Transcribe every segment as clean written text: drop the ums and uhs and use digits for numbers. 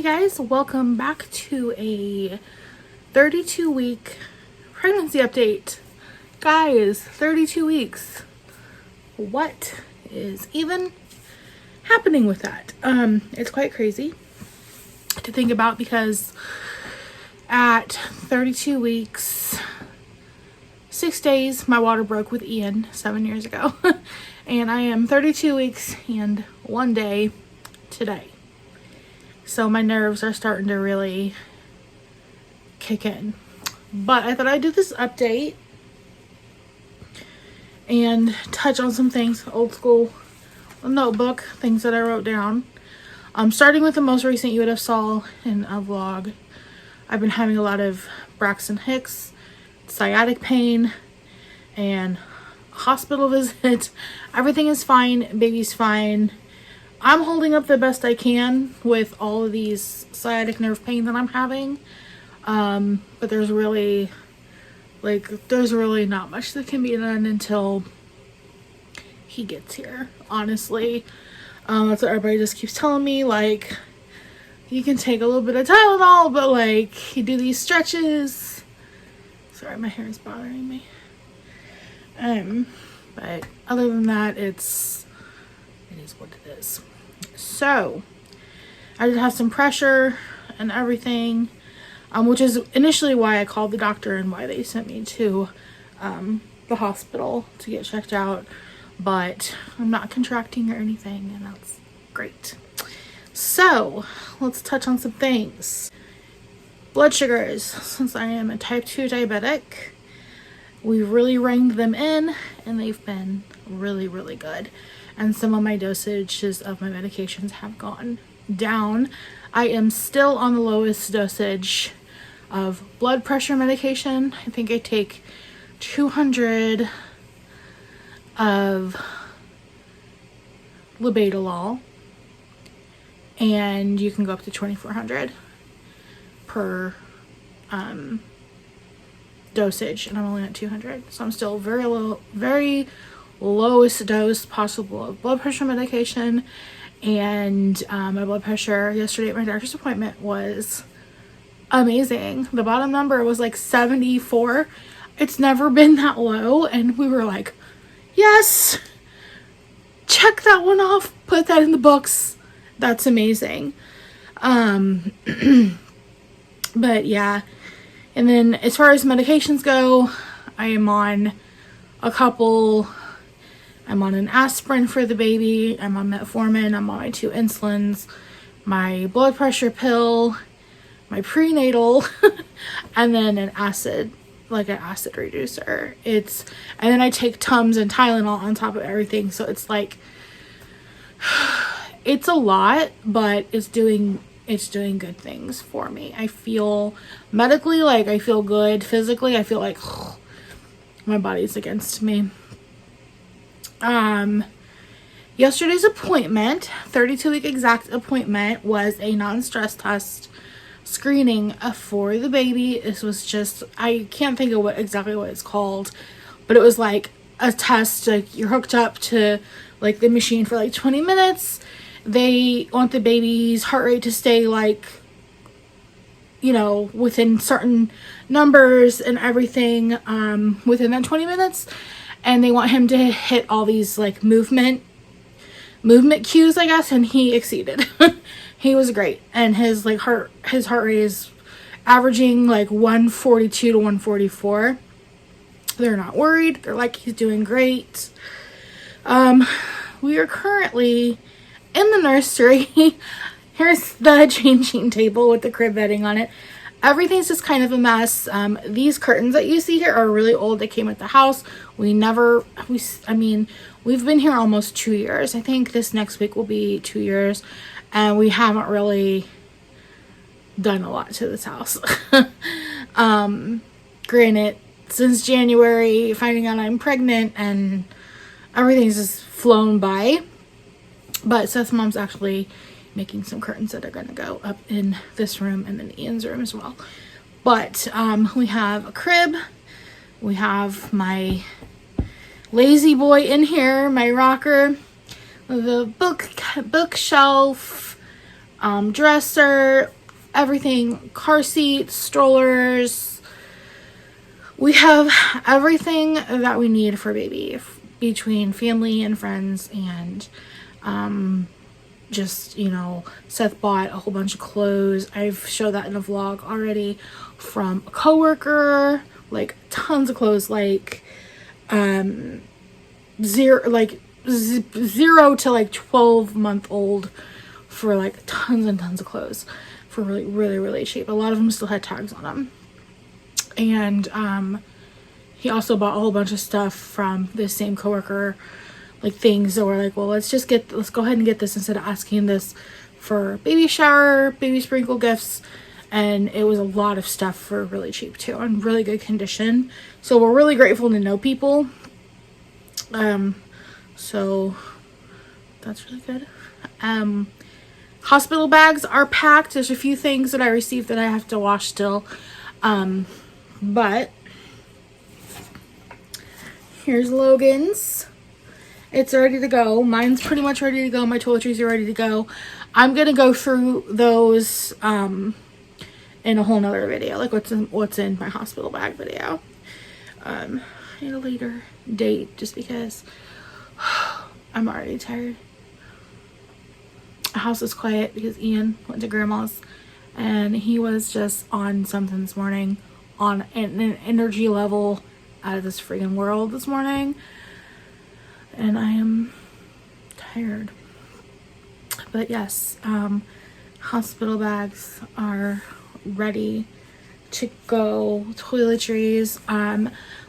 Hey guys, welcome back to a 32-week pregnancy update. Guys, 32 weeks. What is even happening with that? It's quite crazy to think about because at 32 weeks, 6 days, my water broke with Ian 7 years ago. And I am 32 weeks and 1 day today. So my nerves are starting to really kick in. But I thought I'd do this update and touch on some things, old school notebook, things that I wrote down. Starting with the most recent you would have saw in a vlog. I've been having a lot of Braxton Hicks, sciatic pain, and hospital visit. Everything is fine, baby's fine. I'm holding up the best I can with all of these sciatic nerve pain that I'm having. But there's really not much that can be done until he gets here, honestly. That's what everybody just keeps telling me, like, you can take a little bit of Tylenol, but like, you do these stretches. Sorry, my hair is bothering me. But other than that, it is what it is. So I did have some pressure and everything, which is initially why I called the doctor and why they sent me to the hospital to get checked out. But I'm not contracting or anything, and that's great. So let's touch on some things. Blood sugars. Since I am a type 2 diabetic, we really reined them in, and they've been really, really good. And some of my dosages of my medications have gone down. I am still on the lowest dosage of blood pressure medication. I think I take 200 of labetalol, and you can go up to 2400 per dosage, and I'm only at 200, so I'm still very low, very lowest dose possible of blood pressure medication. And my blood pressure yesterday at my doctor's appointment was amazing. The bottom number was like 74. It's never been that low, and we were like, yes, check that one off, put that in the books. That's amazing. But yeah, and then as far as medications go, I am on a couple. I'm on an aspirin for the baby, I'm on metformin, I'm on my 2 insulins, my blood pressure pill, my prenatal, and then an acid reducer. And then I take Tums and Tylenol on top of everything, so it's like, it's a lot, but it's doing good things for me. I feel medically, like, I feel good. Physically, I feel like my body's against me. Yesterday's appointment, 32-week exact appointment, was a non-stress test screening for the baby. This was just, I can't think of exactly what it's called, but it was like a test. Like, you're hooked up to like the machine for like 20 minutes. They want the baby's heart rate to stay like, you know, within certain numbers and everything, within that 20 minutes. And they want him to hit all these like movement cues, I guess, and he exceeded. He was great, and his heart rate is averaging like 142 to 144. They're not worried. They're like, he's doing great. We are currently in the nursery. Here's the changing table with the crib bedding on it. Everything's just kind of a mess. These curtains that you see here are really old. They came with the house. We've been here almost 2 years. I think this next week will be 2 years. And we haven't really done a lot to this house. Granted, since January, finding out I'm pregnant and everything's just flown by. But Seth's mom's actually making some curtains that are going to go up in this room and then Ian's room as well. But we have a crib. We have my lazy boy in here, my rocker, the bookshelf, dresser, everything, car seats, strollers. We have everything that we need for baby between family and friends, and just, you know, Seth bought a whole bunch of clothes. I've showed that in a vlog already, from a coworker, like tons of clothes, like zero to like 12-month-old, for like tons and tons of clothes for really, really, really cheap. A lot of them still had tags on them. And he also bought a whole bunch of stuff from this same coworker, like things that were like, well, let's go ahead and get this instead of asking this for baby shower, baby sprinkle gifts. And it was a lot of stuff for really cheap too, in really good condition. So we're really grateful to know people. So that's really good. Hospital bags are packed. There's a few things that I received that I have to wash still. But here's Logan's. It's ready to go. Mine's pretty much ready to go. My toiletries are ready to go. I'm gonna go through those in a whole nother video, like what's in my hospital bag video, at a later date, just because I'm already tired. The house is quiet because Ian went to grandma's, and he was just on something this morning, on an energy level out of this friggin' world this morning, and I am tired. But yes, hospital bags are ready to go. Toiletries.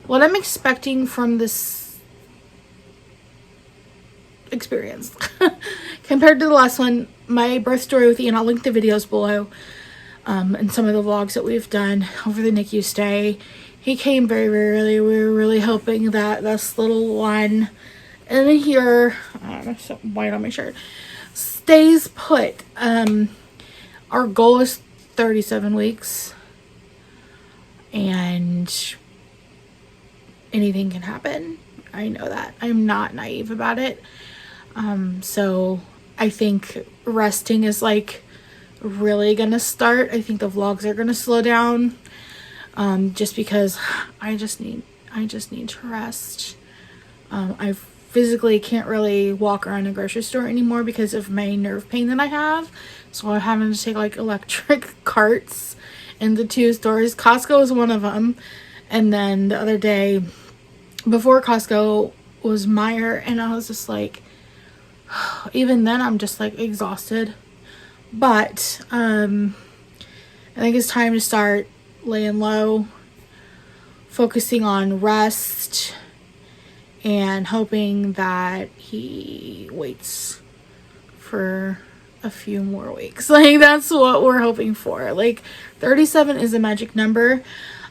What I'm expecting from this experience compared to the last one, my birth story with Ian, I'll link the videos below, and some of the vlogs that we've done over the NICU stay. He came very, very early. We were really hoping that this little one in here, I don't know, something white on my shirt, stays put. Our goal is 37 weeks, and anything can happen. I know that. I'm not naive about it. So I think resting is like really gonna start. I think the vlogs are gonna slow down, just because I just need to rest. I physically can't really walk around a grocery store anymore because of my nerve pain that I have. So I'm having to take like electric carts into 2 stores. Costco is one of them. And then the other day before Costco was Meijer, and I was just like, even then I'm just like exhausted. But I think it's time to start laying low, focusing on rest, and hoping that he waits for a few more weeks. Like, that's what we're hoping for. Like, 37 is a magic number.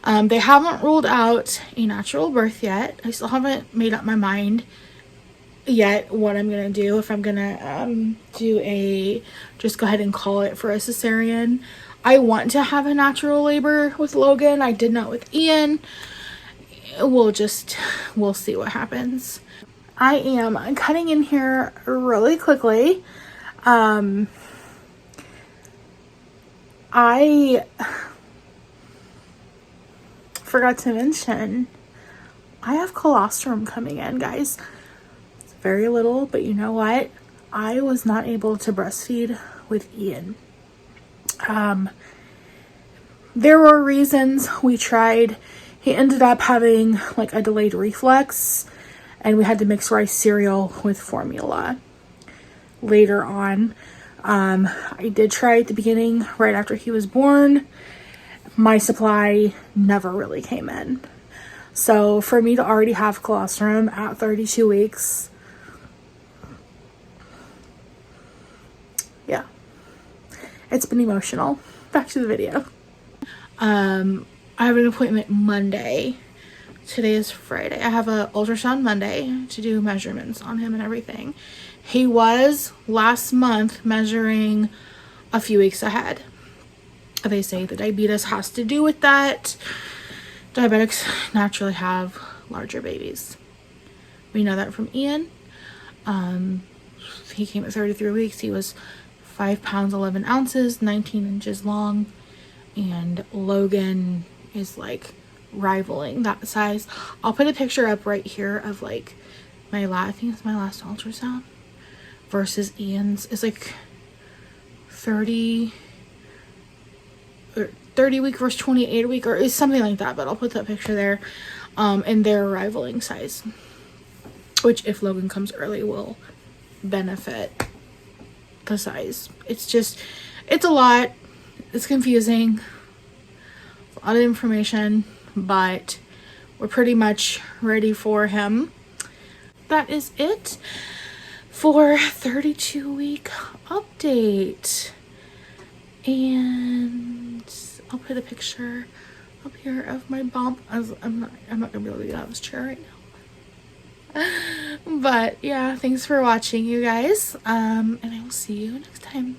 They haven't ruled out a natural birth yet. I still haven't made up my mind yet what I'm gonna do, if I'm gonna just go ahead and call it for a cesarean. I want to have a natural labor with Logan. I did not with Ian. We'll see what happens. I am cutting in here really quickly. I forgot to mention, I have colostrum coming in, guys. It's very little, but you know what? I was not able to breastfeed with Ian. There were reasons. We tried. He ended up having like a delayed reflux, and we had to mix rice cereal with formula later on. I did try at the beginning, right after he was born. My supply never really came in. So for me to already have colostrum at 32 weeks, yeah, it's been emotional. Back to the video. I have an appointment Monday. Today is Friday. I have an ultrasound Monday to do measurements on him and everything. He was last month measuring a few weeks ahead. They say the diabetes has to do with that. Diabetics naturally have larger babies. We know that from Ian. He came at 33 weeks. He was 5 pounds 11 ounces, 19 inches long, and Logan is like rivaling that size. I'll put a picture up right here of like I think it's my last ultrasound versus Ian's. Is like 30 or 30 week versus 28 week, or is something like that, but I'll put that picture there. And their rivaling size, which if Logan comes early will benefit the size. It's a lot. It's confusing. It's a lot of information, but we're pretty much ready for him. That is it for 32-week update. And I'll put a picture up here of my bump. I'm not gonna be able to get out of this chair right now. But yeah, thanks for watching, you guys. And I will see you next time.